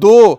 2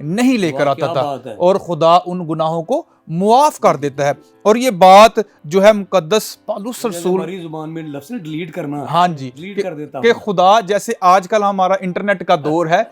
نہیں لے کر آتا کیا تھا بات ہے۔ اور خدا ان گناہوں کو معاف کر دیتا ہے. اور یہ بات جو ہے مقدس پالوس رسول ہماری زبان میں لفظ ڈیلیٹ کرنا، ہاں جی ڈیلیٹ کر دیتا کہ ہوں. خدا جیسے آج کل ہمارا انٹرنیٹ کا دور ہے،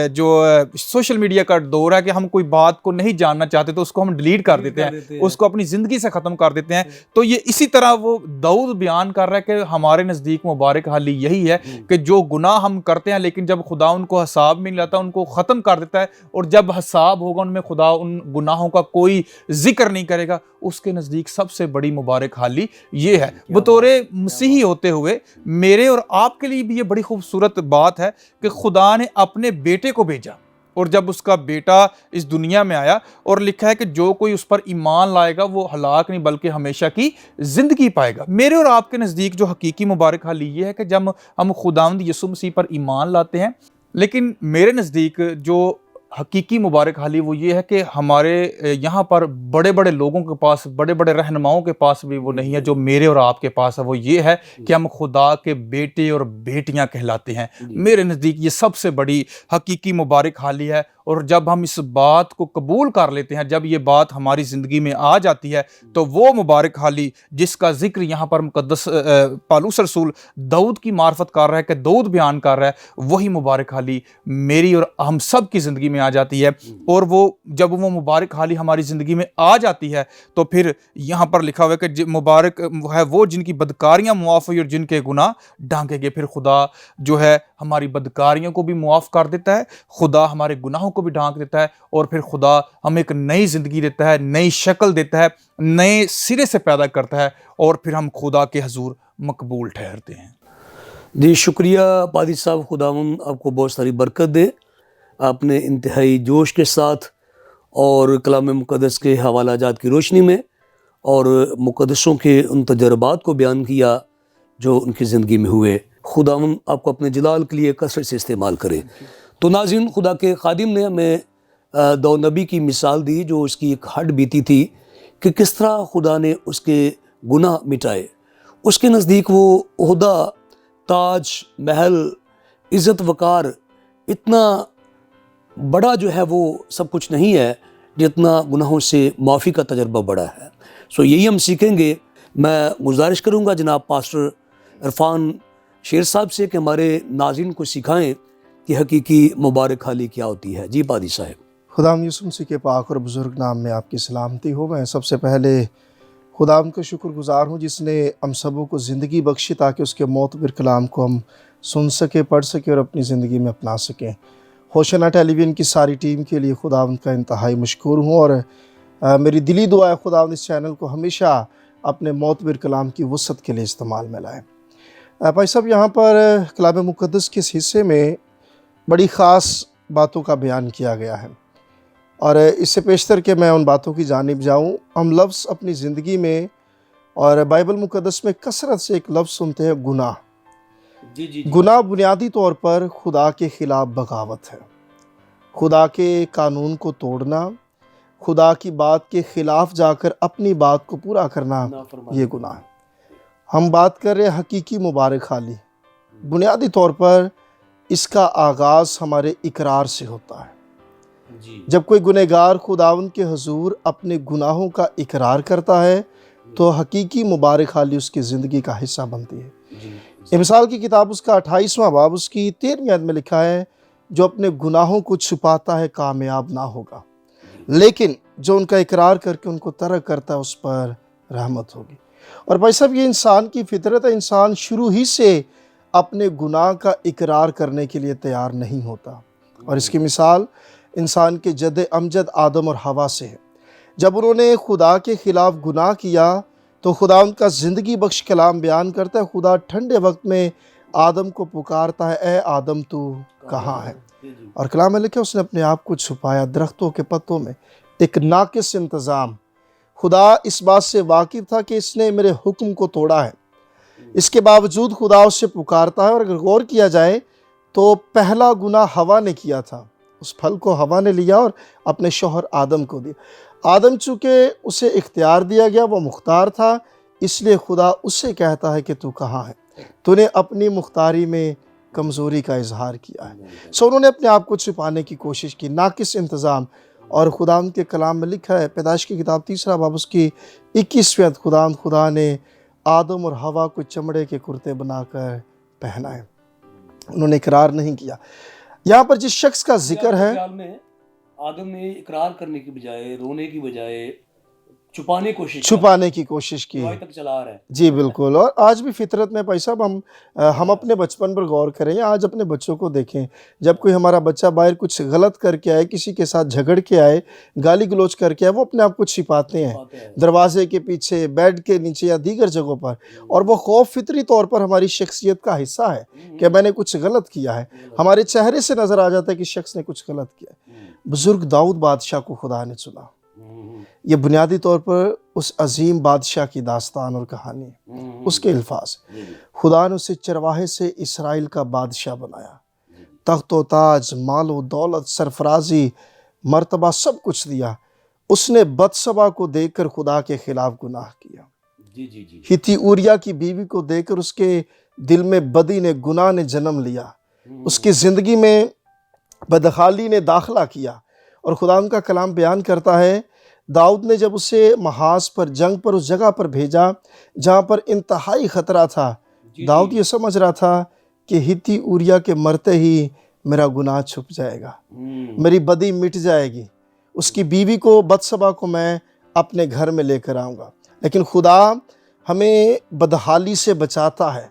جو سوشل میڈیا کا دور ہے کہ ہم کوئی بات کو نہیں جاننا چاہتے تو اس کو ہم ڈیلیٹ کر دیتے ہیں، اس کو اپنی زندگی سے ختم کر دیتے ہیں. تو یہ اسی طرح وہ داؤد بیان کر رہا ہے کہ ہمارے نزدیک مبارک حالی یہی ہے کہ جو گناہ ہم کرتے ہیں لیکن جب خدا ان کو حساب میں نہیں لاتا ان کو ختم کر دیتا ہے، اور جب حساب ہوگا ان میں خدا ان گناہوں کا کوئی ذکر نہیں کرے گا. اس کے نزدیک سب سے بڑی مبارک حالی یہ ہے. بطور مسیحی ہوتے ہوئے میرے اور آپ کے لیے بھی یہ بڑی خوبصورت بات ہے کہ خدا نے اپنے بیٹے کو بھیجا، اور جب اس کا بیٹا اس دنیا میں آیا اور لکھا ہے کہ جو کوئی اس پر ایمان لائے گا وہ ہلاک نہیں بلکہ ہمیشہ کی زندگی پائے گا. میرے اور آپ کے نزدیک جو حقیقی مبارک حالی یہ ہے کہ جب ہم خداوند یسوع مسیح پر ایمان لاتے ہیں، لیکن میرے نزدیک جو حقیقی مبارک حالی وہ یہ ہے کہ ہمارے یہاں پر بڑے بڑے لوگوں کے پاس، بڑے بڑے رہنماؤں کے پاس بھی وہ نہیں ہے جو میرے اور آپ کے پاس ہے. وہ یہ ہے کہ ہم خدا کے بیٹے اور بیٹیاں کہلاتے ہیں. میرے نزدیک یہ سب سے بڑی حقیقی مبارک حالی ہے. اور جب ہم اس بات کو قبول کر لیتے ہیں، جب یہ بات ہماری زندگی میں آ جاتی ہے، تو وہ مبارک حالی جس کا ذکر یہاں پر مقدس پالوس رسول داؤد کی معرفت کر رہا ہے، کہ داؤد بیان کر رہا ہے، وہی مبارک حالی میری اور ہم سب کی زندگی میں آ جاتی ہے. اور وہ جب وہ مبارک حالی ہماری زندگی میں آ جاتی ہے تو پھر یہاں پر لکھا ہوا ہے کہ مبارک ہے وہ جن کی بدکاریاں معاف ہوئی اور جن کے گناہ ڈھانکے گئے. پھر خدا جو ہے ہماری بدکاریوں کو بھی معاف کر دیتا ہے، خدا ہمارے گناہوں کو بھی ڈھانک دیتا ہے، اور پھر خدا ہمیں ایک نئی زندگی دیتا ہے، نئی شکل دیتا ہے، نئے سرے سے پیدا کرتا ہے، اور پھر ہم خدا کے حضور مقبول ٹھہرتے ہیں. جی شکریہ پادری صاحب، خداوند آپ کو بہت ساری برکت دے. آپ نے انتہائی جوش کے ساتھ اور کلام مقدس کے حوالہ جات کی روشنی میں اور مقدسوں کے ان تجربات کو بیان کیا جو ان کی زندگی میں ہوئے. خداوند آپ کو اپنے جلال کے لیے کثرت سے استعمال کرے. تو ناظرین، خدا کے خادم نے ہمیں داؤد نبی کی مثال دی جو اس کی ایک ہڈ بیتی تھی کہ کس طرح خدا نے اس کے گناہ مٹائے. اس کے نزدیک وہ عہدہ، تاج، محل، عزت وقار اتنا بڑا جو ہے وہ سب کچھ نہیں ہے جتنا گناہوں سے معافی کا تجربہ بڑا ہے. یہی ہم سیکھیں گے. میں گزارش کروں گا جناب پاسٹر عرفان شیر صاحب سے کہ ہمارے ناظرین کو سکھائیں کہ حقیقی مبارک حالی کیا ہوتی ہے. جی پادری صاحب. خداوند یسوع مسیح کے پاک اور بزرگ نام میں آپ کی سلامتی ہو. میں سب سے پہلے خداوند کا شکر گزار ہوں جس نے ہم سبوں کو زندگی بخشی تاکہ اس کے معتبر کلام کو ہم سن سکیں، پڑھ سکیں اور اپنی زندگی میں اپنا سکیں. ہوشنا ٹیلی ویژن کی ساری ٹیم کے لیے خداوند کا انتہائی مشکور ہوں، اور میری دلی دعا ہے خداوند اس چینل کو ہمیشہ اپنے معتبر کلام کی وسعت کے لیے استعمال میں لائیں. بھائی صاحب، یہاں پر کلام مقدس کے اس حصے میں بڑی خاص باتوں کا بیان کیا گیا ہے، اور اس سے پیشتر کہ میں ان باتوں کی جانب جاؤں، ہم لفظ اپنی زندگی میں اور بائبل مقدس میں کثرت سے ایک لفظ سنتے ہیں، گناہ. گناہ بنیادی طور پر خدا کے خلاف بغاوت ہے، خدا کے قانون کو توڑنا، خدا کی بات کے خلاف جا کر اپنی بات کو پورا کرنا، یہ گناہ ہے. ہم بات کر رہے ہیں حقیقی مبارک حالی. بنیادی طور پر اس کا آغاز ہمارے اقرار سے ہوتا ہے. جب کوئی گنہگار خداوند کے حضور اپنے گناہوں کا اقرار کرتا ہے تو حقیقی مبارک حالی اس کی زندگی کا حصہ بنتی ہے. مثال کی کتاب اس کا 28واں باب اس کی 13ویں آیت میں لکھا ہے، جو اپنے گناہوں کو چھپاتا ہے کامیاب نہ ہوگا، لیکن جو ان کا اقرار کر کے ان کو ترک کرتا ہے اس پر رحمت ہوگی. اور بھائی صاحب، یہ انسان کی فطرت ہے. انسان شروع ہی سے اپنے گناہ کا اقرار کرنے کے لیے تیار نہیں ہوتا، اور اس کی مثال انسان کے جد امجد آدم اور حوا سے ہے. جب انہوں نے خدا کے خلاف گناہ کیا تو خدا ان کا زندگی بخش کلام بیان کرتا ہے. خدا ٹھنڈے وقت میں آدم کو پکارتا ہے، اے آدم تو کہاں ہے؟ اور کلام میں لکھا اس نے اپنے آپ کو چھپایا درختوں کے پتوں میں. ایک ناقص انتظام. خدا اس بات سے واقف تھا کہ اس نے میرے حکم کو توڑا ہے. اس کے باوجود خدا اس سے پکارتا ہے. اور اگر غور کیا جائے تو پہلا گناہ ہوا نے کیا تھا. اس پھل کو ہوا نے لیا اور اپنے شوہر آدم کو دیا. آدم چونکہ اسے اختیار دیا گیا، وہ مختار تھا، اس لیے خدا اس سے کہتا ہے کہ تو کہاں ہے؟ تو نے اپنی مختاری میں کمزوری کا اظہار کیا ہے۔ سو انہوں نے اپنے آپ کو چھپانے کی کوشش کی، ناقص انتظام۔ اور خداوند کے کلام میں لکھا ہے، پیدائش کی کتاب 3 باب اس کی 21ویں خدا نے آدم اور حوا کو چمڑے کے کرتے بنا کر پہنائے۔ انہوں نے اقرار نہیں کیا۔ یہاں پر جس شخص کا ذکر ہے، خیال میں آدم نے اقرار کرنے کی بجائے، رونے کی بجائے چھپانے کی کوشش کی، کی تک چلا رہا ہے۔ جی بالکل۔ اور آج بھی فطرت میں بھائی صاحب ہم اپنے بچپن پر غور کریں یا آج اپنے بچوں کو دیکھیں، جب کوئی ہمارا بچہ باہر کچھ غلط کر کے آئے، کسی کے ساتھ جھگڑ کے آئے، گالی گلوچ کر کے آئے، وہ اپنے آپ کو چھپاتے ہیں دروازے کے پیچھے، بیڈ کے نیچے یا دیگر جگہوں پر، اور وہ خوف فطری طور پر ہماری شخصیت کا حصہ ہے کہ میں نے کچھ غلط کیا ہے۔ ہمارے چہرے سے نظر آ جاتا ہے کہ شخص نے کچھ غلط کیا ہے۔ بزرگ داؤد بادشاہ کو خدا نے چنا۔ یہ بنیادی طور پر اس عظیم بادشاہ کی داستان اور کہانی ہے، اس کے الفاظ۔ خدا نے اسے چرواہے سے اسرائیل کا بادشاہ بنایا، تخت و تاج، مال و دولت، سرفرازی، مرتبہ سب کچھ دیا۔ اس نے بتسبا کو دیکھ کر خدا کے خلاف گناہ کیا۔ ہتی اوریا کی بیوی کو دیکھ کر اس کے دل میں بدی نے، گناہ نے جنم لیا، اس کی زندگی میں بدحالی نے داخلہ کیا۔ اور خدا ان کا کلام بیان کرتا ہے، داؤد نے جب اسے محاذ پر، جنگ پر، اس جگہ پر بھیجا جہاں پر انتہائی خطرہ تھا، داؤد یہ سمجھ رہا تھا کہ ہتی اوریا کے مرتے ہی میرا گناہ چھپ جائے گا، میری بدی مٹ جائے گی، اس کی بیوی کو، بتسبا کو میں اپنے گھر میں لے کر آؤں گا۔ لیکن خدا ہمیں بدحالی سے بچاتا ہے۔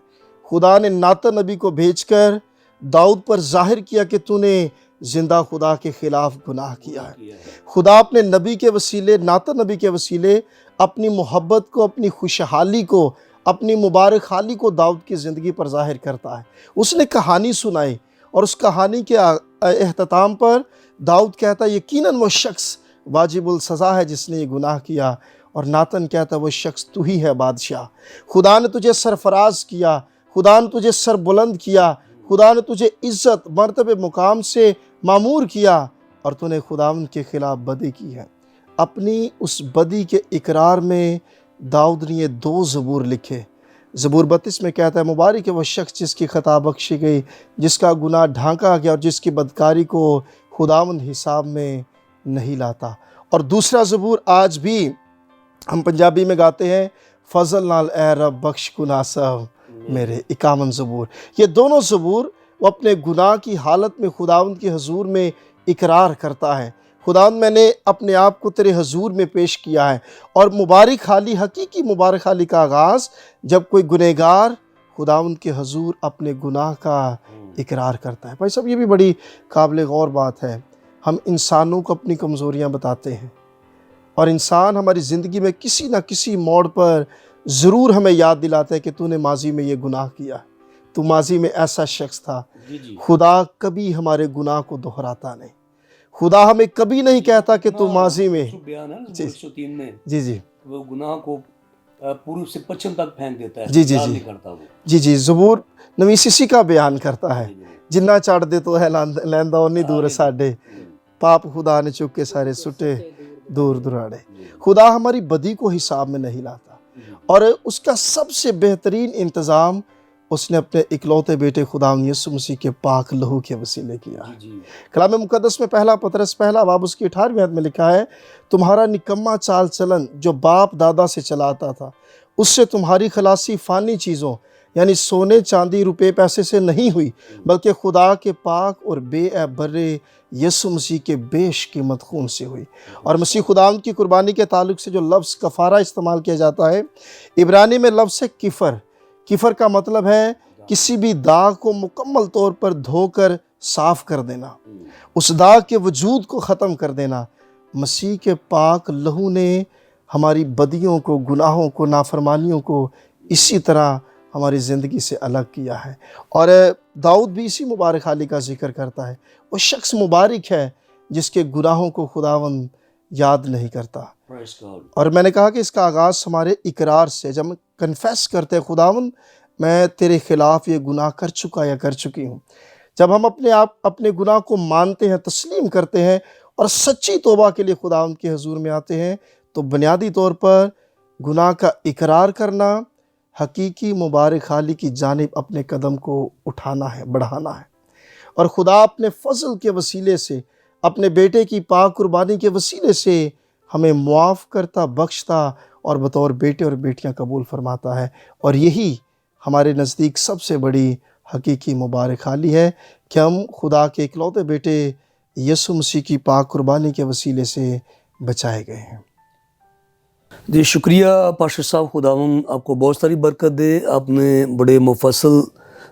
خدا نے ناتن نبی کو بھیج کر داؤد پر ظاہر کیا کہ تو نے زندہ خدا کے خلاف گناہ کیا ہے۔ خدا اپنے نبی کے وسیلے، ناتن نبی کے وسیلے، اپنی محبت کو، اپنی خوشحالی کو، اپنی مبارک حالی کو داؤد کی زندگی پر ظاہر کرتا ہے۔ اس نے کہانی سنائی، اور اس کہانی کے اختتام پر داؤد کہتا ہے یقیناً وہ شخص واجب السزا ہے جس نے یہ گناہ کیا، اور ناتن کہتا ہے وہ شخص تو ہی ہے بادشاہ۔ خدا نے تجھے سرفراز کیا، خدا نے تجھے سر بلند کیا، خدا نے تجھے عزت، مرتبے، مقام سے معمور کیا، اور تو نے خداوند کے خلاف بدی کی ہے۔ اپنی اس بدی کے اقرار میں داؤد نے یہ 2 زبور لکھے۔ زبور 32 میں کہتا ہے مبارک ہے وہ شخص جس کی خطا بخشی گئی، جس کا گناہ ڈھانکا گیا، اور جس کی بدکاری کو خداوند حساب میں نہیں لاتا۔ اور دوسرا زبور آج بھی ہم پنجابی میں گاتے ہیں، فضل نال اے رب بخش گناہ سب میرے، 51 زبور۔ یہ دونوں زبور وہ اپنے گناہ کی حالت میں خداوند کے حضور میں اقرار کرتا ہے، خداوند میں نے اپنے آپ کو تیرے حضور میں پیش کیا ہے۔ اور مبارک حالی، حقیقی مبارک حالی کا آغاز جب کوئی گنہگار خداوند کے حضور اپنے گناہ کا اقرار کرتا ہے۔ بھائی صاحب یہ بھی بڑی قابل غور بات ہے، ہم انسانوں کو اپنی کمزوریاں بتاتے ہیں، اور انسان ہماری زندگی میں کسی نہ کسی موڑ پر ضرور ہمیں یاد دلاتا ہے کہ تو نے ماضی میں یہ گناہ کیا، تو ماضی میں ایسا شخص تھا۔ خدا کبھی ہمارے گناہ کو دہراتا نہیں، خدا ہمیں کبھی نہیں کہتا کہ تو ماضی میں، جی وہ گناہ کو پورب سے پچھم تک پھینک دیتا ہے، یاد نہیں کرتا وہ۔ جی زبور نویس اسی کا بیان کرتا ہے، جنہ چڑھ دے تو ہے لیندا اونی دور ساڈے، پاپ خدا نے چک کے سارے سٹے دور دراڑے۔ خدا ہماری بدی کو حساب میں نہیں لاتا، اور اس کا سب سے بہترین انتظام اس نے اپنے اکلوتے بیٹے خداوند یسوع مسیح کے پاک لہو کے وسیلے کیا ہے۔ کلام مقدس میں پہلا پطرس پہلا باب اس کی 18ویں آیت میں لکھا ہے، تمہارا نکما چال چلن جو باپ دادا سے چلاتا تھا، اس سے تمہاری خلاصی فانی چیزوں یعنی سونے چاندی روپے پیسے سے نہیں ہوئی، بلکہ خدا کے پاک اور بے عیب برے یسوع مسیح کے بیش قیمت خون سے ہوئی۔ اور مسیح خداوند کی قربانی کے تعلق سے جو لفظ کفارہ استعمال کیا جاتا ہے، عبرانی میں لفظ ہے کفر۔ کفر کا مطلب ہے کسی بھی داغ کو مکمل طور پر دھو کر صاف کر دینا، اس داغ کے وجود کو ختم کر دینا۔ مسیح کے پاک لہو نے ہماری بدیوں کو، گناہوں کو، نافرمانیوں کو اسی طرح ہماری زندگی سے الگ کیا ہے۔ اور داؤد بھی اسی مبارک حالی کا ذکر کرتا ہے، وہ شخص مبارک ہے جس کے گناہوں کو خداوند یاد نہیں کرتا۔ اور میں نے کہا کہ اس کا آغاز ہمارے اقرار سے، جب ہم کنفیس کرتے ہیں خداوند میں تیرے خلاف یہ گناہ کر چکا یا کر چکی ہوں، جب ہم اپنے گناہ کو مانتے ہیں، تسلیم کرتے ہیں، اور سچی توبہ کے لیے خداوند کے حضور میں آتے ہیں، تو بنیادی طور پر گناہ کا اقرار کرنا، حقیقی مبارک حالی کی جانب اپنے قدم کو اٹھانا ہے، بڑھانا ہے، اور خدا اپنے فضل کے وسیلے سے، اپنے بیٹے کی پاک قربانی کے وسیلے سے ہمیں معاف کرتا، بخشتا اور بطور بیٹے اور بیٹیاں قبول فرماتا ہے۔ اور یہی ہمارے نزدیک سب سے بڑی حقیقی مبارک حالی ہے کہ ہم خدا کے اکلوتے بیٹے یسوع مسیح کی پاک قربانی کے وسیلے سے بچائے گئے ہیں۔ جی شکریہ پاشا صاحب، خداوند آپ کو بہت ساری برکت دے۔ آپ نے بڑے مفصل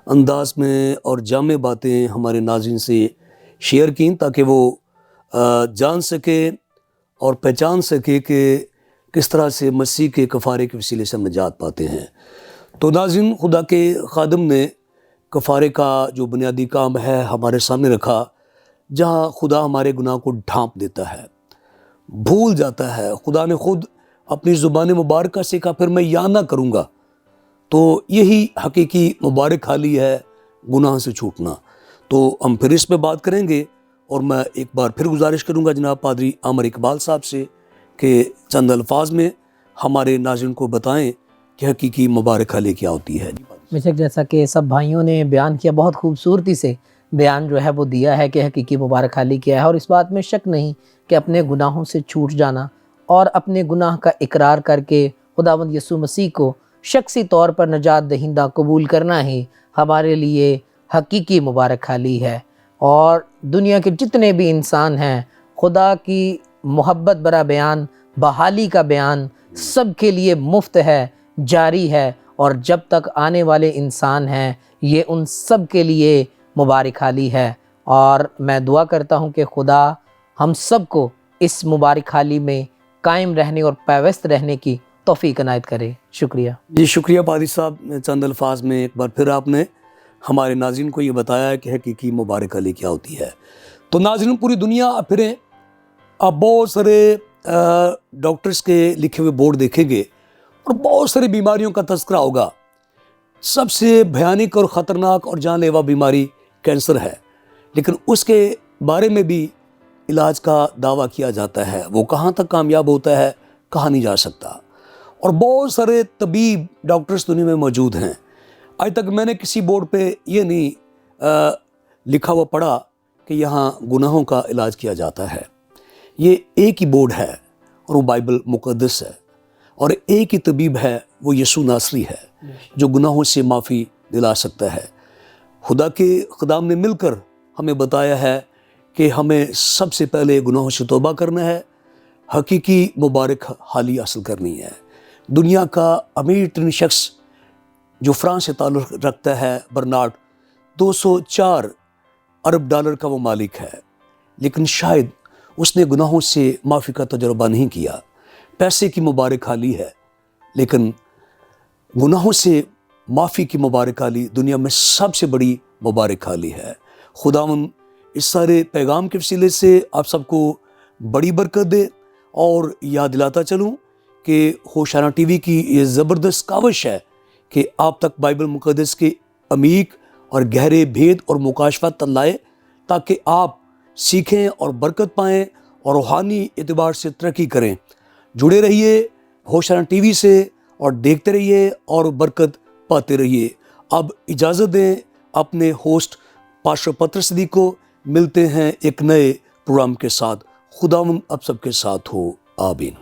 انداز میں اور جامع باتیں ہمارے ناظرین سے شیئر کیں تاکہ وہ جان سکے اور پہچان سکے کہ کس طرح سے مسیح کے کفارے کے وسیلے سے ہم نجات پاتے ہیں۔ تو ناظرین، خدا کے خادم نے کفارے کا جو بنیادی کام ہے ہمارے سامنے رکھا، جہاں خدا ہمارے گناہ کو ڈھانپ دیتا ہے، بھول جاتا ہے۔ خدا نے خود اپنی زبان مبارکہ سے کہا پھر میں یا نہ کروں گا۔ تو یہی حقیقی مبارک حالی ہے، گناہ سے چھوٹنا۔ تو ہم پھر اس پہ بات کریں گے، اور میں ایک بار پھر گزارش کروں گا جناب پادری عامر اقبال صاحب سے کہ چند الفاظ میں ہمارے ناظرین کو بتائیں کہ حقیقی مبارک حالی کیا ہوتی ہے۔ بے شک جیسا کہ سب بھائیوں نے بیان کیا، بہت خوبصورتی سے بیان جو ہے وہ دیا ہے کہ حقیقی مبارک حالی کیا ہے، اور اس بات میں شک نہیں کہ اپنے گناہوں سے چھوٹ جانا اور اپنے گناہ کا اقرار کر کے خداوند یسوع مسیح کو شخصی طور پر نجات دہندہ قبول کرنا ہی ہمارے لیے حقیقی مبارک حالی ہے۔ اور دنیا کے جتنے بھی انسان ہیں، خدا کی محبت برا بیان، بحالی کا بیان سب کے لیے مفت ہے، جاری ہے، اور جب تک آنے والے انسان ہیں یہ ان سب کے لیے مبارک حالی ہے۔ اور میں دعا کرتا ہوں کہ خدا ہم سب کو اس مبارک حالی میں قائم رہنے اور پیوست رہنے کی توفیق عنایت کرے۔ شکریہ جی شکریہ پادری صاحب، چند الفاظ میں ایک بار پھر آپ نے ہمارے ناظرین کو یہ بتایا ہے کہ حقیقی مبارک حالی کیا ہوتی ہے۔ تو ناظرین، پوری دنیا آپ پھریں، آپ بہت سارے ڈاکٹرز کے لکھے ہوئے بورڈ دیکھیں گے اور بہت ساری بیماریوں کا تذکرہ ہوگا۔ سب سے بھیانک اور خطرناک اور جان لیوا بیماری کینسر ہے، لیکن اس کے بارے میں بھی علاج کا دعویٰ کیا جاتا ہے۔ وہ کہاں تک کامیاب ہوتا ہے کہا نہیں جا سکتا، اور بہت سارے طبیب ڈاکٹرز دنیا میں موجود ہیں۔ آج تک میں نے کسی بورڈ پہ یہ نہیں لکھا ہوا پڑھا کہ یہاں گناہوں کا علاج کیا جاتا ہے۔ یہ ایک ہی بورڈ ہے اور وہ بائبل مقدس ہے، اور ایک ہی طبیب ہے، وہ یسوع ناصری ہے جو گناہوں سے معافی دلا سکتا ہے۔ خدا کے خدام نے مل کر ہمیں بتایا ہے کہ ہمیں سب سے پہلے گناہوں سے توبہ کرنا ہے، حقیقی مبارک حالی حاصل کرنی ہے۔ دنیا کا امیر ترین شخص جو فرانس سے تعلق رکھتا ہے، برنارڈ، 204 ارب ڈالر کا وہ مالک ہے، لیکن شاید اس نے گناہوں سے معافی کا تجربہ نہیں کیا۔ پیسے کی مبارک حالی ہے، لیکن گناہوں سے معافی کی مبارک حالی دنیا میں سب سے بڑی مبارک حالی ہے۔ خداوند اس سارے پیغام کے وسیلے سے آپ سب کو بڑی برکت دے، اور یاد دلاتا چلوں کہ ہوشانہ ٹی وی کی یہ زبردست کاوش ہے کہ آپ تک بائبل مقدس کے عمیق اور گہرے بھید اور مکاشفت لائے، تاکہ آپ سیکھیں اور برکت پائیں اور روحانی اعتبار سے ترقی کریں۔ جڑے رہیے ہوشانہ ٹی وی سے اور دیکھتے رہیے اور برکت پاتے رہیے۔ اب اجازت دیں اپنے ہوسٹ پاسٹر پطرس صدیق کو، ملتے ہیں ایک نئے پروگرام کے ساتھ۔ خداوند اب سب کے ساتھ ہو، آمین۔